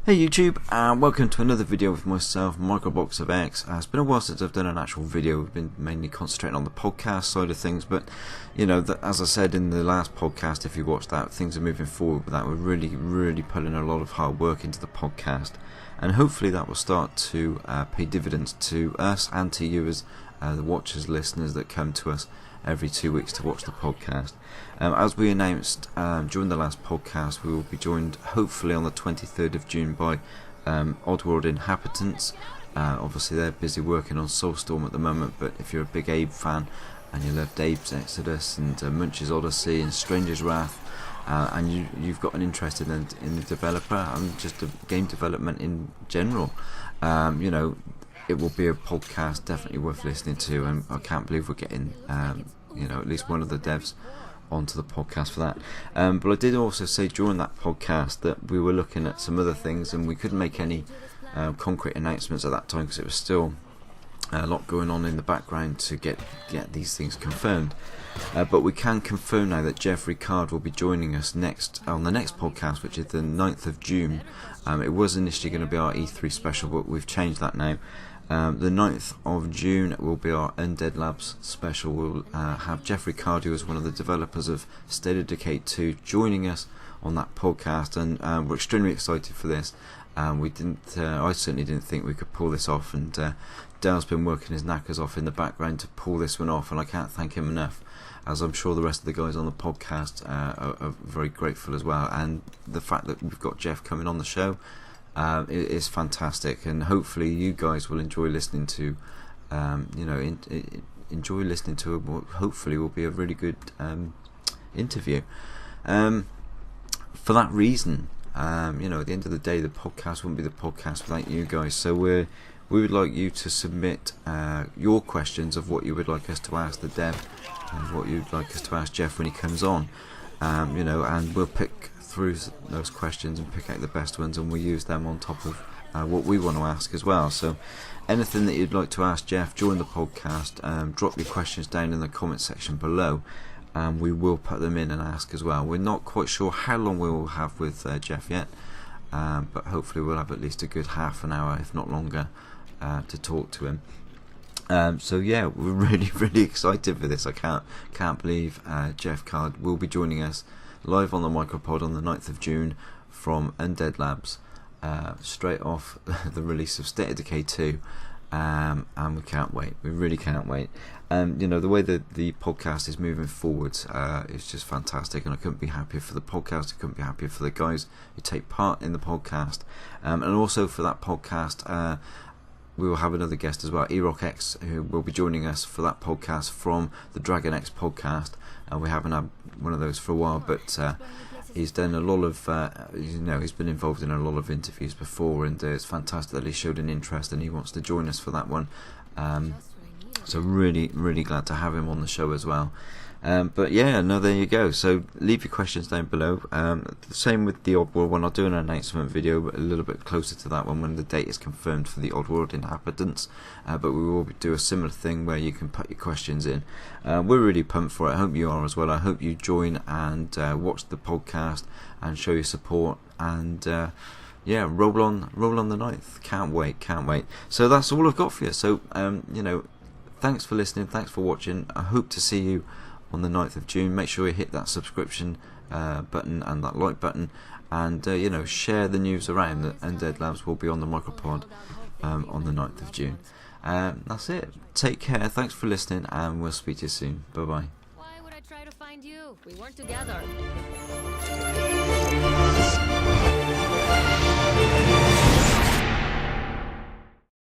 Hey YouTube, and welcome to another video with myself, Microbox of X. It's been a while since I've done an actual video. We've been mainly concentrating on the podcast side of things, but you know, as I said in the last podcast, if you watched that, things are moving forward with that. We're really putting a lot of hard work into the podcast, and hopefully that will start to pay dividends to us and to you as the watchers, listeners that come to us every 2 weeks to watch the podcast. As we announced during the last podcast, we will be joined hopefully on the 23rd of June by Oddworld Inhabitants. Obviously they're busy working on Soulstorm at the moment, but if you're a big Abe fan and you loved Abe's Exodus and Munch's Odyssey and Stranger's Wrath, and you've got an interest in the developer and just game development in general, you know, it will be a podcast definitely worth listening to, and I can't believe we're getting you know, at least one of the devs onto the podcast for that. But I did also say during that podcast that we were looking at some other things, and we couldn't make any concrete announcements at that time because it was still a lot going on in the background to get these things confirmed. But we can confirm now that Geoff Card will be joining us next on the next podcast, which is the 9th of June. It was initially going to be our E3 special, but we've changed that now. The 9th of June will be our Undead Labs special. We'll have Geoff Card, who is one of the developers of State of Decay 2, joining us on that podcast, and we're extremely excited for this. I certainly didn't think we could pull this off, and Dale's been working his knackers off in the background to pull this one off, and I can't thank him enough, as I'm sure the rest of the guys on the podcast are very grateful as well. And the fact that we've got Geoff coming on the show, it is fantastic, and hopefully you guys will enjoy listening to you know, enjoy listening to what hopefully will be a really good interview. For that reason, you know, at the end of the day, the podcast wouldn't be the podcast without you guys, so we would like you to submit your questions of what you would like us to ask the dev and what you'd like us to ask Geoff when he comes on, you know, and we'll pick through those questions and pick out the best ones, and we'll use them on top of what we want to ask as well. So anything that you'd like to ask Geoff during the podcast, drop your questions down in the comment section below, and we will put them in and ask as well. We're not quite sure how long we will have with Geoff yet, but hopefully we'll have at least a good half an hour, if not longer, to talk to him. So yeah, we're really excited for this. I can't believe Geoff Card will be joining us live on the MicroPod on the 9th of June from Undead Labs, straight off the release of State of Decay 2, and we can't wait. We really can't wait. You know, the way that the podcast is moving forward is just fantastic, and I couldn't be happier for the podcast. I couldn't be happier for the guys who take part in the podcast, and also for that podcast. We will have another guest as well, E-Rock X, who will be joining us for that podcast from the Dragon X podcast. We haven't had one of those for a while, but he's done a lot of, you know, he's been involved in a lot of interviews before, and it's fantastic that he showed an interest and he wants to join us for that one. So really glad to have him on the show as well. But yeah, no, there you go. So leave your questions down below. The same with the Oddworld one. I'll do an announcement video a little bit closer to that one when the date is confirmed for the Oddworld Inhabitants. But we will do a similar thing where you can put your questions in. We're really pumped for it. I hope you are as well. I hope you join and watch the podcast and show your support. And yeah, roll on the 9th. Can't wait. So that's all I've got for you. So you know, thanks for listening. Thanks for watching. I hope to see you on the 9th of June. Make sure you hit that subscription button and that like button, and you know, share the news around that Undead Labs will be on the MicroPod on the 9th of June. That's it. Take care. Thanks for listening, and we'll speak to you soon. Bye bye. Why would I try to find you? We weren't together.